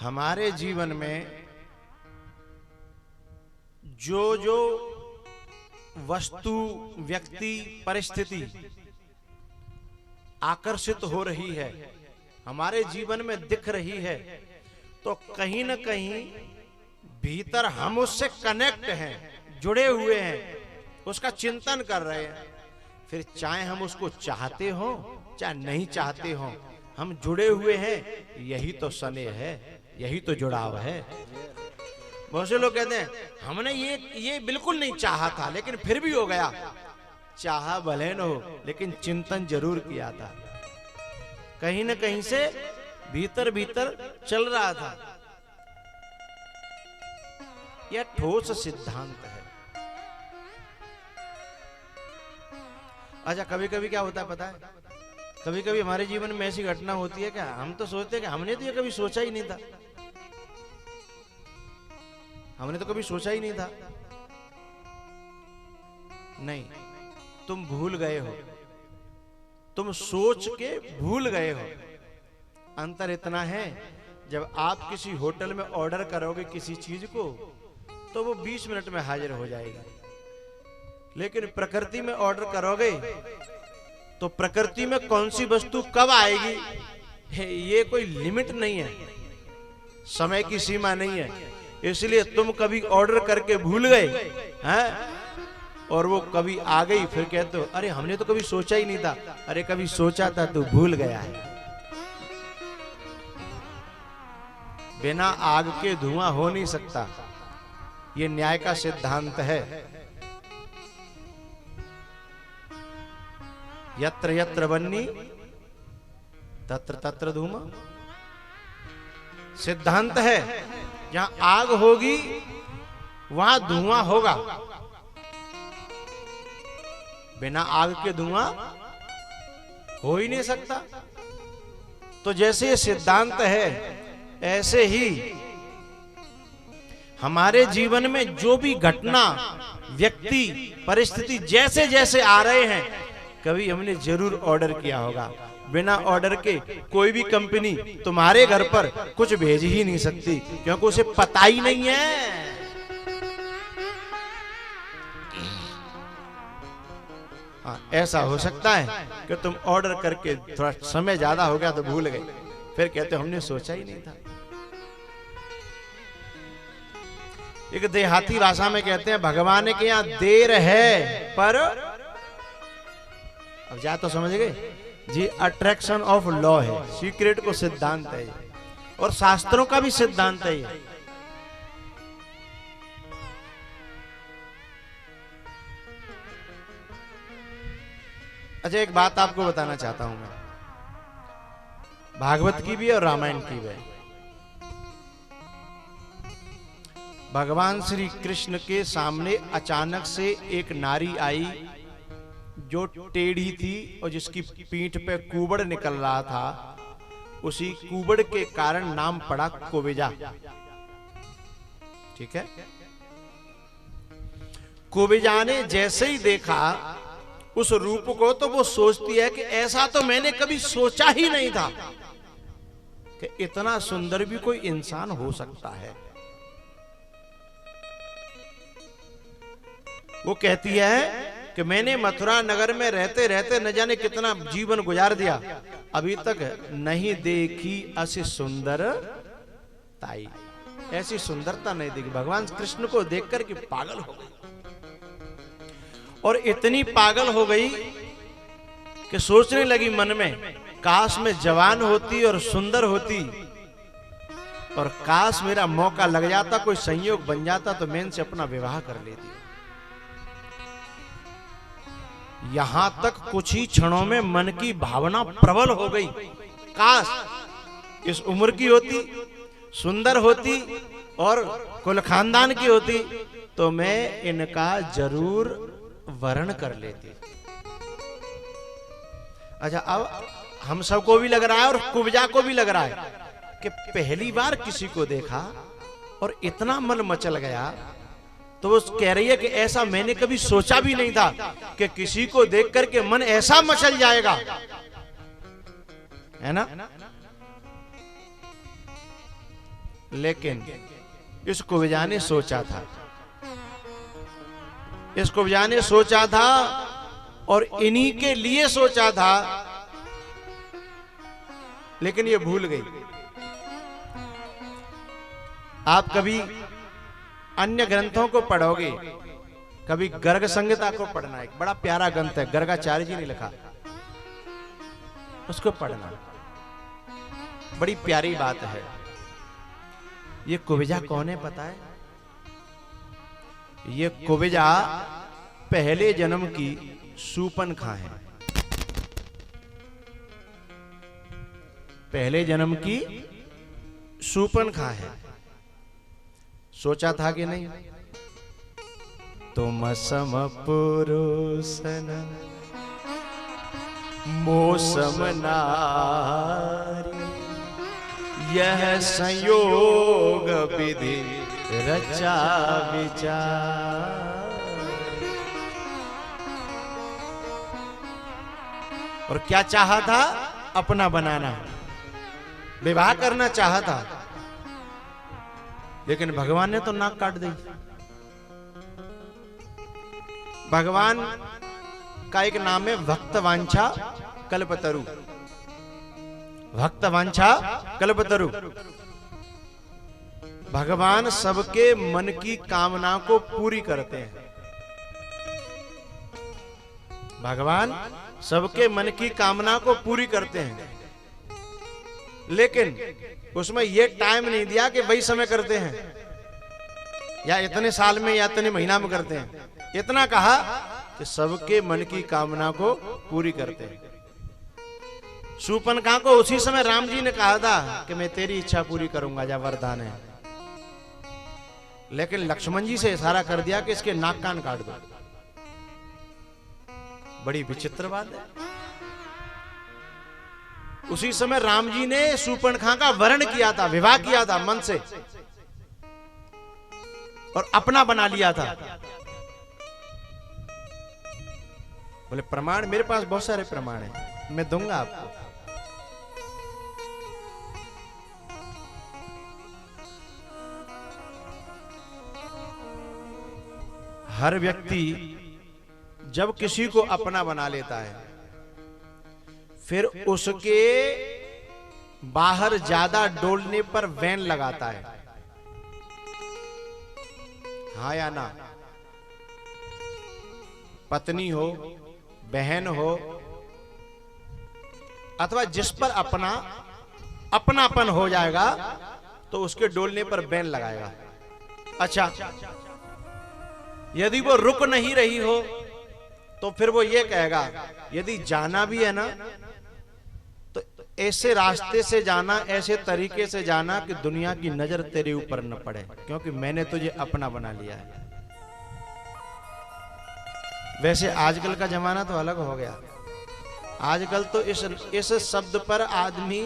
हमारे जीवन में जो जो वस्तु, व्यक्ति, परिस्थिति आकर्षित हो रही है, हमारे जीवन में दिख रही है, तो कहीं न कहीं भीतर हम उससे कनेक्ट हैं, जुड़े हुए हैं, उसका चिंतन कर रहे हैं। फिर चाहे हम उसको चाहते हो चाहे नहीं चाहते हो, हम जुड़े हुए हैं। यही तो स्नेह है, यही तो जुड़ाव है। बहुत से लोग कहते हैं हमने ये बिल्कुल नहीं चाहा था, लेकिन फिर भी हो गया। चाहा भले न हो, लेकिन चिंतन जरूर किया था, कहीं न कहीं से भीतर भीतर चल रहा था। यह ठोस सिद्धांत है। अच्छा, कभी कभी क्या होता है पता है? कभी कभी हमारे जीवन में ऐसी घटना होती है क्या, हम तो सोचते हैं कि हमने तो ये कभी सोचा ही नहीं था, हमने तो कभी सोचा ही नहीं था। नहीं, तुम भूल गए हो, तुम सोच के भूल गए हो। अंतर इतना है, जब आप किसी होटल में ऑर्डर करोगे किसी चीज को, तो वो 20 मिनट में हाजिर हो जाएगा। लेकिन प्रकृति में ऑर्डर करोगे तो प्रकृति में कौन सी वस्तु कब आएगी, ये कोई लिमिट नहीं है, समय की सीमा नहीं है। इसलिए तुम कभी ऑर्डर करके भूल गए हैं, और वो कभी आ गई, फिर कहते हो अरे हमने तो कभी सोचा ही नहीं था। अरे कभी सोचा था तो भूल गया है। बिना आग के धुआं हो नहीं सकता, ये न्याय का सिद्धांत है। यत्र यत्र वह्नि तत्र तत्र धूमा, सिद्धांत है। जहां आग होगी वहां धुआं होगा, बिना आग के धुआं हो ही नहीं सकता। तो जैसे ये सिद्धांत है, ऐसे ही हमारे जीवन में जो भी घटना, व्यक्ति, परिस्थिति जैसे जैसे आ रहे हैं, कभी हमने जरूर ऑर्डर किया होगा। बिना ऑर्डर के कोई भी कंपनी तुम्हारे घर पर कुछ भेज ही नहीं सकती, क्योंकि उसे पता ही नहीं है। हाँ, ऐसा हो सकता है कि तुम ऑर्डर करके थोड़ा समय ज्यादा हो गया तो भूल गए, फिर कहते हमने सोचा ही नहीं था। एक देहाती भाषा में कहते हैं भगवान के यहां देर है पर, अब जा तो समझ गए जी, अट्रैक्शन ऑफ लॉ है, सीक्रेट को सिद्धांत है, और शास्त्रों का भी सिद्धांत है ये। अच्छा, एक बात आपको बताना चाहता हूं मैं, भागवत की भी और रामायण की भी। भगवान श्री कृष्ण के सामने अचानक से एक नारी आई जो टेढ़ी थी और जिसकी पीठ पे कुबड़ निकल रहा था। उसी कुबड़ के कारण नाम पड़ा कुब्जा। ठीक है, कुब्जा ने जैसे ही देखा उस रूप को, तो वो सोचती है कि ऐसा तो मैंने कभी सोचा ही नहीं था कि इतना सुंदर भी कोई इंसान हो सकता है। वो कहती है कि मैंने मथुरा नगर में रहते रहते न जाने कितना जीवन गुजार दिया, अभी तक नहीं देखी ऐसी सुंदर ताई, ऐसी सुंदरता नहीं देखी। भगवान कृष्ण को देखकर के पागल हो गई, और इतनी पागल हो गई कि सोचने लगी मन में, काश मैं जवान होती और सुंदर होती, और काश मेरा मौका लग जाता, कोई संयोग बन जाता, तो मैं इनसे अपना विवाह कर लेती। यहां तक कुछ ही क्षणों में मन की भावना प्रबल हो गई, काश इस उम्र की होती, सुंदर होती और कुल खानदान की होती, तो मैं इनका जरूर वर्ण कर लेती। अच्छा, अब हम सबको भी लग रहा है और कुब्जा को भी लग रहा है कि पहली बार किसी को देखा और इतना मन मचल गया, तो वो कह रही है कि ऐसा मैंने कभी सोचा भी नहीं था कि किसी को देख करके मन ऐसा मचल जाएगा, है ना। लेकिन इस कुब्जा ने सोचा था, इस कुब्जा ने सोचा था और इन्हीं के लिए सोचा था, लेकिन ये भूल गई। आप कभी अन्य ग्रंथों को पढ़ोगे, कभी गर्ग संहिता को पढ़ना, एक बड़ा प्यारा ग्रंथ है, गर्गाचार्य जी ने लिखा, उसको पढ़ना, बड़ी प्यारी बात है। ये कुब्जा कौन है पता है? ये कुब्जा पहले जन्म की शूर्पणखा है, पहले जन्म की शूर्पणखा है। सोचा था कि नहीं, तुम सम पुरुषन मोसम नारी, यह संयोग विधि रचा विचार। और क्या चाहा था? अपना बनाना, विवाह करना चाहा था, लेकिन भगवान ने तो नाक काट दी। भगवान का एक नाम है भक्तवांछा कल्पतरु, भक्तवांछा कल्पतरु। भगवान सबके मन की कामना को पूरी करते हैं। भगवान सबके मन की कामना को पूरी करते हैं, लेकिन उसमें यह टाइम नहीं दिया कि वही समय करते हैं या इतने साल में या इतने महीना में करते हैं। इतना कहा कि सबके मन की कामना को पूरी करते हैं। शूर्पणखा को उसी समय राम जी ने कहा था कि मैं तेरी इच्छा पूरी करूंगा, जा वरदान है, लेकिन लक्ष्मण जी से इशारा कर दिया कि इसके नाक कान काट दो। बड़ी विचित्र बात है। उसी समय राम जी ने शूर्पणखा का वर्ण किया था, विवाह किया था मन से, और अपना बना लिया था। बोले प्रमाण? मेरे पास बहुत सारे प्रमाण हैं, मैं दूंगा आपको। हर व्यक्ति जब किसी को अपना बना लेता है, फिर उसके बाहर ज्यादा डोलने पर वैन लगाता है, हाँ या ना? पत्नी हो, बहन हो, अथवा जिस पर अपनापन हो जाएगा तो उसके डोलने पर बैन लगाएगा। अच्छा, यदि वो रुक नहीं रही हो तो फिर वो ये कहेगा, यदि जाना भी है ना तो ऐसे रास्ते से जाना, ऐसे तरीके से जाना कि दुनिया की नजर तेरे ऊपर न पड़े, क्योंकि मैंने तुझे अपना बना लिया है। वैसे आजकल का जमाना तो अलग हो गया। आजकल तो इस शब्द पर आदमी,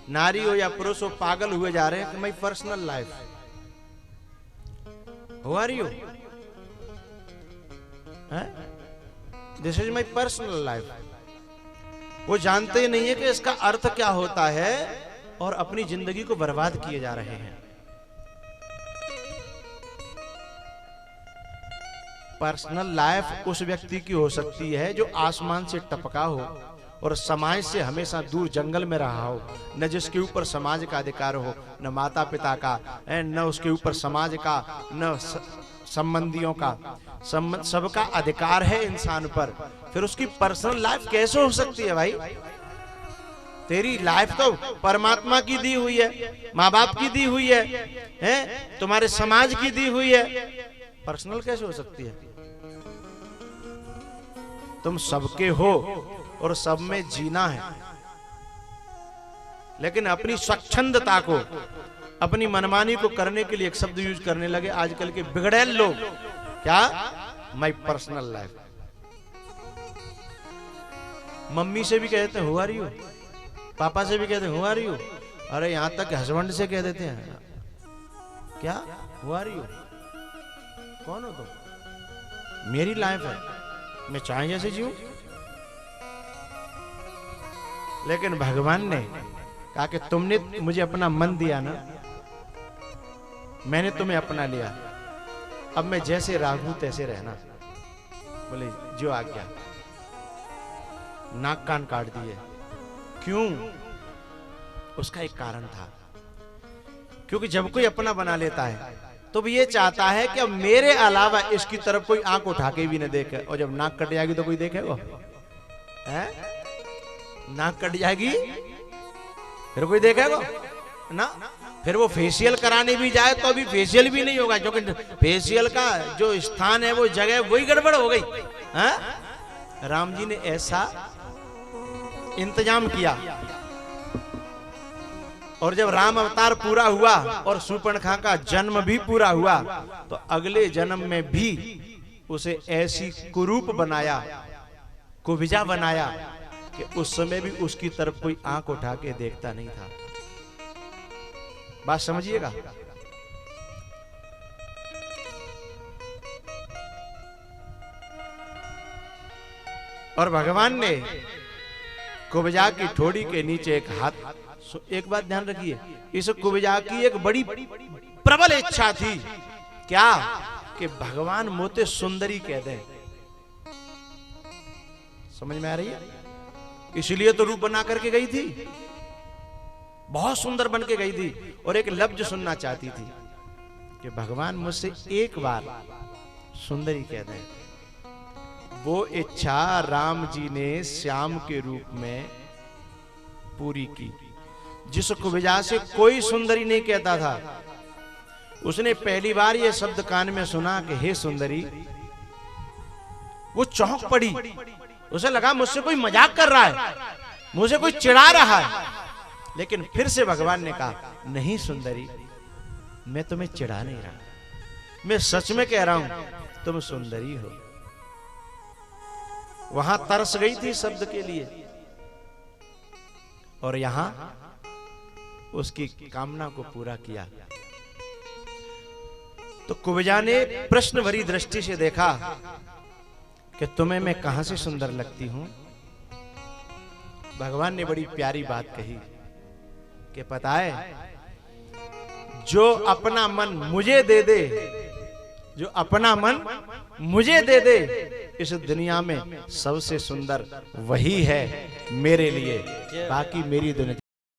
नारी हो या पुरुष हो, पागल हुए जा रहे हैं कि my personal life, who are you, this is my personal life. वो जानते ही नहीं है कि इसका अर्थ क्या होता है, और अपनी जिंदगी को बर्बाद किए जा रहे हैं। पर्सनल लाइफ उस व्यक्ति की हो सकती है जो आसमान से टपका हो और समाज से हमेशा दूर जंगल में रहा हो, न जिसके ऊपर समाज का अधिकार हो, न माता पिता का, न उसके ऊपर समाज का, न संबंधियों का, सबका अधिकार है इंसान पर। फिर उसकी पर्सनल लाइफ कैसे हो सकती है भाई? तेरी लाइफ तो परमात्मा की दी हुई है, माँ बाप की दी हुई है, तुम्हारे समाज की दी हुई है, पर्सनल कैसे हो सकती है? तुम सबके हो और सब में जीना है, लेकिन अपनी स्वच्छंदता को, अपनी मनमानी को करने के लिए एक शब्द यूज करने लगे आजकल के बिगड़ैल लोग, क्या? माई पर्सनल लाइफ। मम्मी से भी कहते हैं हु आर यू, पापा से भी कहते हैं हु आर यू, अरे यहां तक हस्बैंड से कह देते हैं क्या हु आर यू, कौन हो तुम, मेरी लाइफ है, मैं चाहे जैसे जीऊं। लेकिन भगवान ने कहा कि तुमने मुझे अपना मन दिया ना, मैंने तुम्हें अपना लिया, अब मैं जैसे राहू तैसे रहना। बोले जो आज्ञा। नाक कान काट दिए। क्यों? उसका एक कारण था, क्योंकि जब कोई अपना बना लेता है तो भी ये चाहता है कि अब मेरे अलावा इसकी तरफ कोई आंख उठा के भी न देखे। और जब नाक कट जाएगी तो कोई देखेगा? नाक कट जाएगी फिर कोई देखेगा ना? फिर वो फेशियल कराने भी जाए तो भी फेशियल भी नहीं होगा, क्योंकि फेशियल का जो स्थान है, वो जगह वही गड़बड़ हो गई। राम जी ने ऐसा इंतजाम किया। और जब राम अवतार पूरा हुआ और शूर्पणखा का जन्म भी पूरा हुआ, तो अगले जन्म में भी उसे ऐसी कुरूप बनाया, कुब्जा बनाया कि उस समय भी उसकी तरफ कोई आंख उठा के देखता नहीं था। बात समझिएगा। और भगवान ने कुब्जा की ठोड़ी के नीचे एक हाथ। एक बात ध्यान रखिए, इस कुब्जा की एक बड़ी प्रबल इच्छा थी। क्या? कि भगवान मोते सुंदरी कह दें। समझ में आ रही है? इसलिए तो रूप बना करके गई थी, बहुत सुंदर बन के गई थी, और एक लफ्ज सुनना चाहती थी कि भगवान मुझसे एक बार सुंदरी कह दें। वो इच्छा राम जी ने श्याम के रूप में पूरी की। जिस कुब्जा से कोई सुंदरी नहीं कहता था, उसने पहली बार ये शब्द कान में सुना कि हे सुंदरी, वो चौंक पड़ी। उसे लगा मुझसे कोई मजाक कर रहा है, मुझे कोई चिढ़ा रहा है। लेकिन फिर से भगवान ने कहा, नहीं सुंदरी, मैं तुम्हें चिढ़ा नहीं रहा, मैं सच में कह रहा हूं तुम सुंदरी हो। वहां तरस गई थी शब्द के लिए, और यहां उसकी कामना को पूरा किया। तो कुब्जा ने प्रश्न भरी दृष्टि से देखा कि तुम्हें मैं कहां से सुंदर लगती हूं। भगवान ने बड़ी प्यारी बात कही कि पता है, जो अपना मन मुझे दे दे, जो अपना मन मुझे दे दे, इस दुनिया में सबसे सुंदर वही है मेरे लिए। बाकी मेरी दुनिया